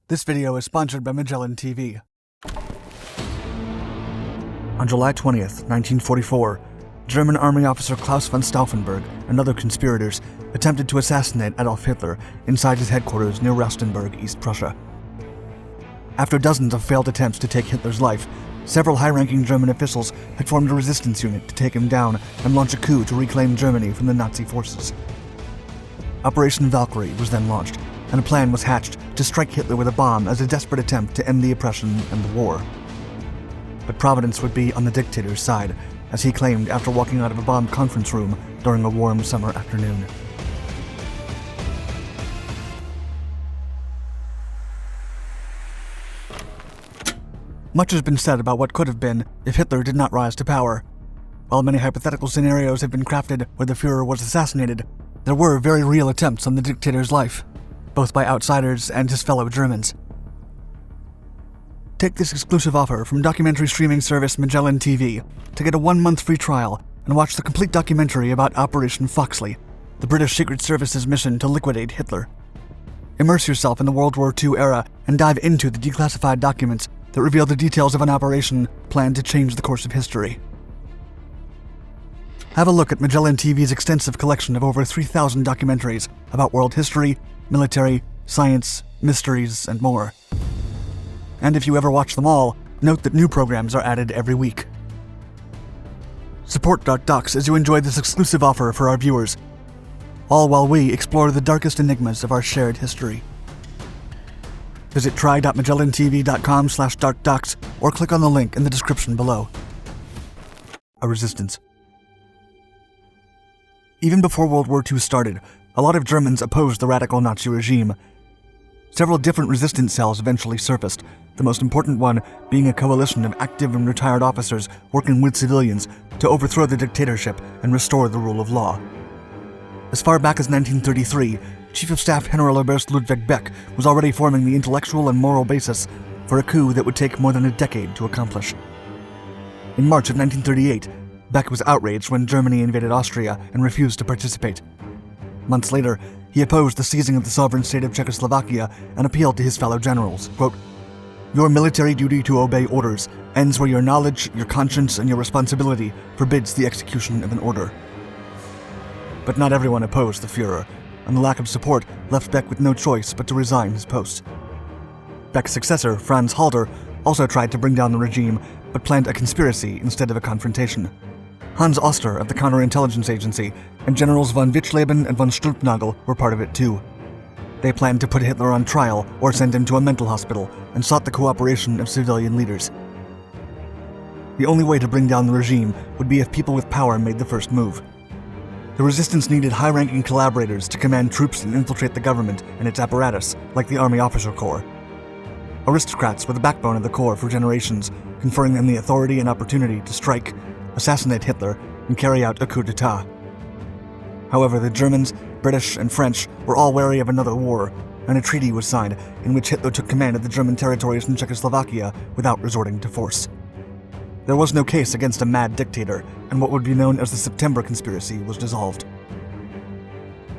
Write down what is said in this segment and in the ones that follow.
This video is sponsored by Magellan TV. On July 20th, 1944, German army officer Claus von Stauffenberg and other conspirators attempted to assassinate Adolf Hitler inside his headquarters near Rastenburg, East Prussia. After dozens of failed attempts to take Hitler's life, several high-ranking German officials had formed a resistance unit to take him down and launch a coup to reclaim Germany from the Nazi forces. Operation Valkyrie was then launched, and a plan was hatched to strike Hitler with a bomb as a desperate attempt to end the oppression and the war. But Providence would be on the dictator's side, as he claimed after walking out of a bombed conference room during a warm summer afternoon. Much has been said about what could have been if Hitler did not rise to power. While many hypothetical scenarios have been crafted where the Führer was assassinated, there were very real attempts on the dictator's life, both by outsiders and his fellow Germans. Take this exclusive offer from documentary streaming service Magellan TV to get a 1-month free trial and watch the complete documentary about Operation Foxley, the British Secret Service's mission to liquidate Hitler. Immerse yourself in the World War II era and dive into the declassified documents that reveal the details of an operation planned to change the course of history. Have a look at Magellan TV's extensive collection of over 3,000 documentaries about world history, military, science, mysteries, and more. And if you ever watch them all, note that new programs are added every week. Support Dark Docs as you enjoy this exclusive offer for our viewers, all while we explore the darkest enigmas of our shared history. Visit try.magellantv.com/darkdocs or click on the link in the description below. A resistance. Even before World War II started, a lot of Germans opposed the radical Nazi regime. Several different resistance cells eventually surfaced, the most important one being a coalition of active and retired officers working with civilians to overthrow the dictatorship and restore the rule of law. As far back as 1933, Chief of Staff Generaloberst Ludwig Beck was already forming the intellectual and moral basis for a coup that would take more than a decade to accomplish. In March of 1938, Beck was outraged when Germany invaded Austria and refused to participate. Months later, he opposed the seizing of the sovereign state of Czechoslovakia and appealed to his fellow generals, quote, "Your military duty to obey orders ends where your knowledge, your conscience, and your responsibility forbids the execution of an order." But not everyone opposed the Führer, and the lack of support left Beck with no choice but to resign his post. Beck's successor, Franz Halder, also tried to bring down the regime, but planned a conspiracy instead of a confrontation. Hans Oster of the Counterintelligence Agency and Generals von Witzleben and von Stülpnagel were part of it too. They planned to put Hitler on trial or send him to a mental hospital and sought the cooperation of civilian leaders. The only way to bring down the regime would be if people with power made the first move. The resistance needed high-ranking collaborators to command troops and infiltrate the government and its apparatus, like the Army Officer Corps. Aristocrats were the backbone of the Corps for generations, conferring them the authority and opportunity to strike, assassinate Hitler, and carry out a coup d'etat. However, the Germans, British, and French were all wary of another war, and a treaty was signed in which Hitler took command of the German territories in Czechoslovakia without resorting to force. There was no case against a mad dictator, and what would be known as the September Conspiracy was dissolved.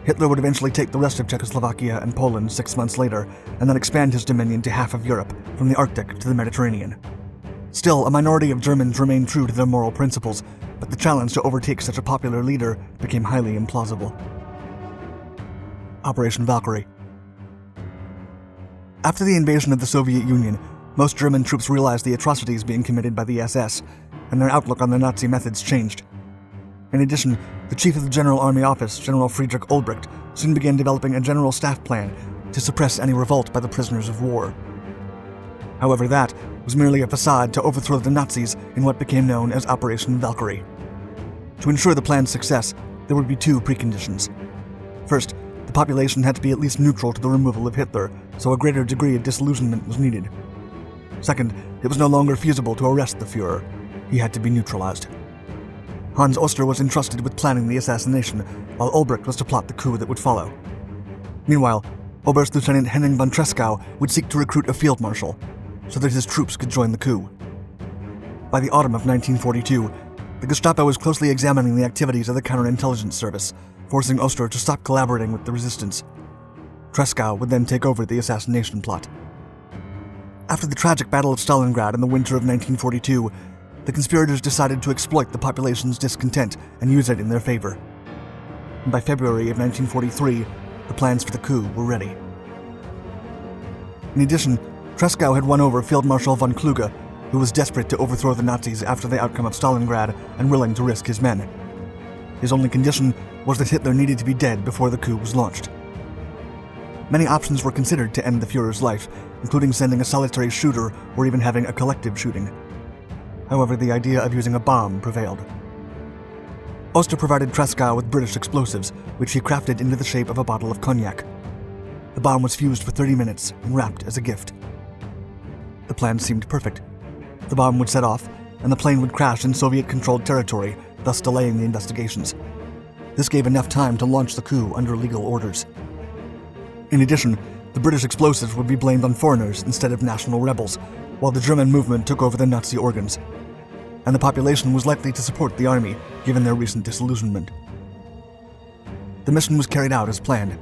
Hitler would eventually take the rest of Czechoslovakia and Poland 6 months later, and then expand his dominion to half of Europe, from the Arctic to the Mediterranean. Still, a minority of Germans remained true to their moral principles, but the challenge to overtake such a popular leader became highly implausible. Operation Valkyrie. After the invasion of the Soviet Union, most German troops realized the atrocities being committed by the SS, and their outlook on the Nazi methods changed. In addition, the chief of the General Army Office, General Friedrich Olbricht, soon began developing a general staff plan to suppress any revolt by the prisoners of war. However, that was merely a facade to overthrow the Nazis in what became known as Operation Valkyrie. To ensure the plan's success, there would be two preconditions. First, the population had to be at least neutral to the removal of Hitler, so a greater degree of disillusionment was needed. Second, it was no longer feasible to arrest the Führer. He had to be neutralized. Hans Oster was entrusted with planning the assassination, while Olbricht was to plot the coup that would follow. Meanwhile, Oberst Lieutenant Henning von Tresckow would seek to recruit a field marshal, so that his troops could join the coup. By the autumn of 1942, the Gestapo was closely examining the activities of the Counterintelligence Service, forcing Oster to stop collaborating with the resistance. Tresckow would then take over the assassination plot. After the tragic Battle of Stalingrad in the winter of 1942, the conspirators decided to exploit the population's discontent and use it in their favor. And by February of 1943, the plans for the coup were ready. In addition, Tresckow had won over Field Marshal von Kluge, who was desperate to overthrow the Nazis after the outcome of Stalingrad and willing to risk his men. His only condition was that Hitler needed to be dead before the coup was launched. Many options were considered to end the Führer's life, including sending a solitary shooter or even having a collective shooting. However, the idea of using a bomb prevailed. Oster provided Tresckow with British explosives, which he crafted into the shape of a bottle of cognac. The bomb was fused for 30 minutes and wrapped as a gift. The plan seemed perfect. The bomb would set off, and the plane would crash in Soviet-controlled territory, thus delaying the investigations. This gave enough time to launch the coup under legal orders. In addition, the British explosives would be blamed on foreigners instead of national rebels, while the German movement took over the Nazi organs. And the population was likely to support the army, given their recent disillusionment. The mission was carried out as planned.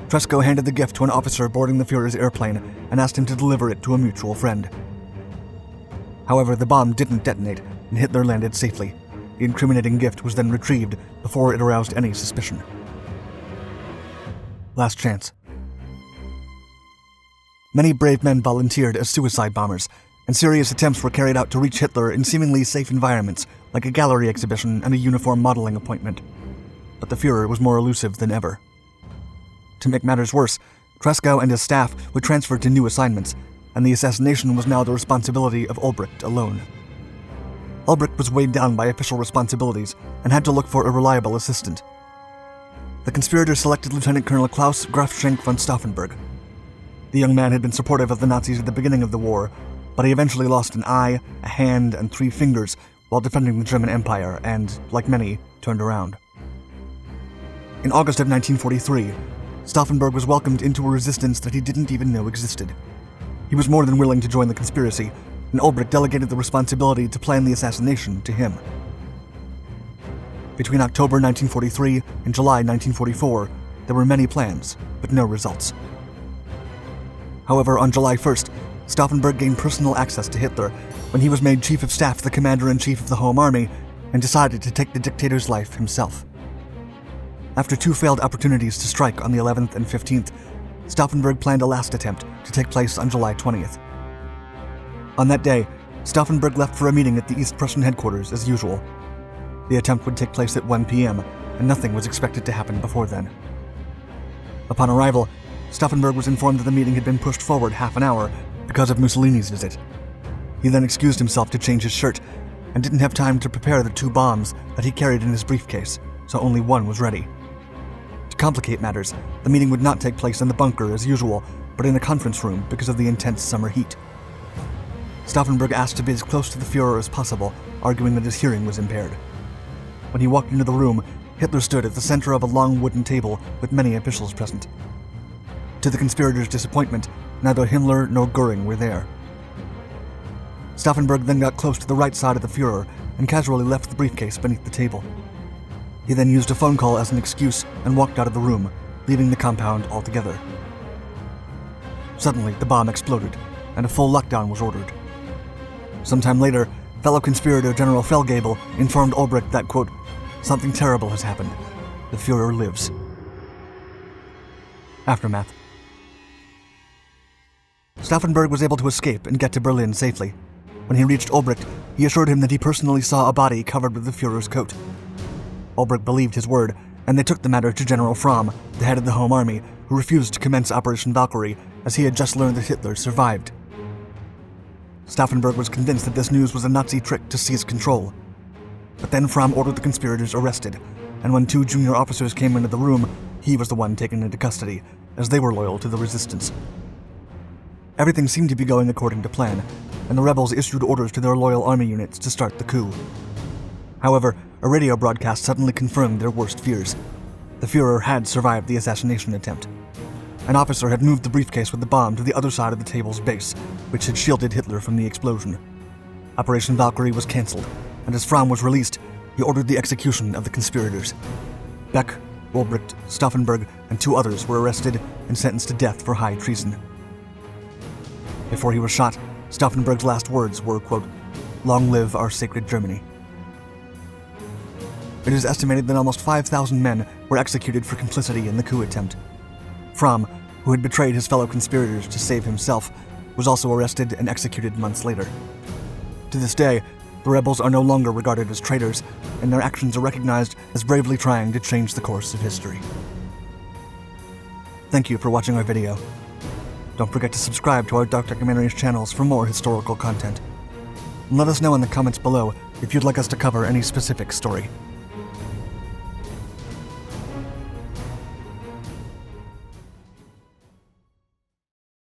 Tresckow handed the gift to an officer boarding the Führer's airplane and asked him to deliver it to a mutual friend. However, the bomb didn't detonate, and Hitler landed safely. The incriminating gift was then retrieved before it aroused any suspicion. Last chance. Many brave men volunteered as suicide bombers, and serious attempts were carried out to reach Hitler in seemingly safe environments, like a gallery exhibition and a uniform modeling appointment. But the Führer was more elusive than ever. To make matters worse, Tresckow and his staff were transferred to new assignments, and the assassination was now the responsibility of Ulbricht alone. Ulbricht was weighed down by official responsibilities and had to look for a reliable assistant. The conspirators selected Lieutenant Colonel Claus von Stauffenberg. The young man had been supportive of the Nazis at the beginning of the war, but he eventually lost an eye, a hand, and 3 fingers while defending the German Empire and, like many, turned around. In August of 1943, Stauffenberg was welcomed into a resistance that he didn't even know existed. He was more than willing to join the conspiracy, and Ulbricht delegated the responsibility to plan the assassination to him. Between October 1943 and July 1944, there were many plans, but no results. However, on July 1st, Stauffenberg gained personal access to Hitler when he was made Chief of Staff to the Commander-in-Chief of the Home Army and decided to take the dictator's life himself. After 2 failed opportunities to strike on the 11th and 15th, Stauffenberg planned a last attempt to take place on July 20th. On that day, Stauffenberg left for a meeting at the East Prussian headquarters as usual. The attempt would take place at 1 p.m., and nothing was expected to happen before then. Upon arrival, Stauffenberg was informed that the meeting had been pushed forward half an hour because of Mussolini's visit. He then excused himself to change his shirt and didn't have time to prepare the 2 bombs that he carried in his briefcase, so only one was ready. To complicate matters, the meeting would not take place in the bunker as usual, but in a conference room because of the intense summer heat. Stauffenberg asked to be as close to the Führer as possible, arguing that his hearing was impaired. When he walked into the room, Hitler stood at the center of a long wooden table with many officials present. To the conspirators' disappointment, neither Himmler nor Göring were there. Stauffenberg then got close to the right side of the Führer and casually left the briefcase beneath the table. He then used a phone call as an excuse and walked out of the room, leaving the compound altogether. Suddenly, the bomb exploded, and a full lockdown was ordered. Sometime later, fellow conspirator General Felgabel informed Ulbricht that, quote, "Something terrible has happened. The Führer lives." Aftermath. Stauffenberg was able to escape and get to Berlin safely. When he reached Ulbricht, he assured him that he personally saw a body covered with the Führer's coat. Ulbricht believed his word, and they took the matter to General Fromm, the head of the Home Army, who refused to commence Operation Valkyrie, as he had just learned that Hitler survived. Stauffenberg was convinced that this news was a Nazi trick to seize control. But then Fromm ordered the conspirators arrested, and when 2 junior officers came into the room, he was the one taken into custody, as they were loyal to the resistance. Everything seemed to be going according to plan, and the rebels issued orders to their loyal army units to start the coup. However, a radio broadcast suddenly confirmed their worst fears. The Führer had survived the assassination attempt. An officer had moved the briefcase with the bomb to the other side of the table's base, which had shielded Hitler from the explosion. Operation Valkyrie was cancelled, and as Fromm was released, he ordered the execution of the conspirators. Beck, Ulbricht, Stauffenberg, and 2 others were arrested and sentenced to death for high treason. Before he was shot, Stauffenberg's last words were, quote, "Long live our sacred Germany." It is estimated that almost 5,000 men were executed for complicity in the coup attempt. Fromm, who had betrayed his fellow conspirators to save himself, was also arrested and executed months later. To this day, the rebels are no longer regarded as traitors, and their actions are recognized as bravely trying to change the course of history. Thank you for watching our video. Don't forget to subscribe to our Dark Documentaries channels for more historical content. And let us know in the comments below if you'd like us to cover any specific story.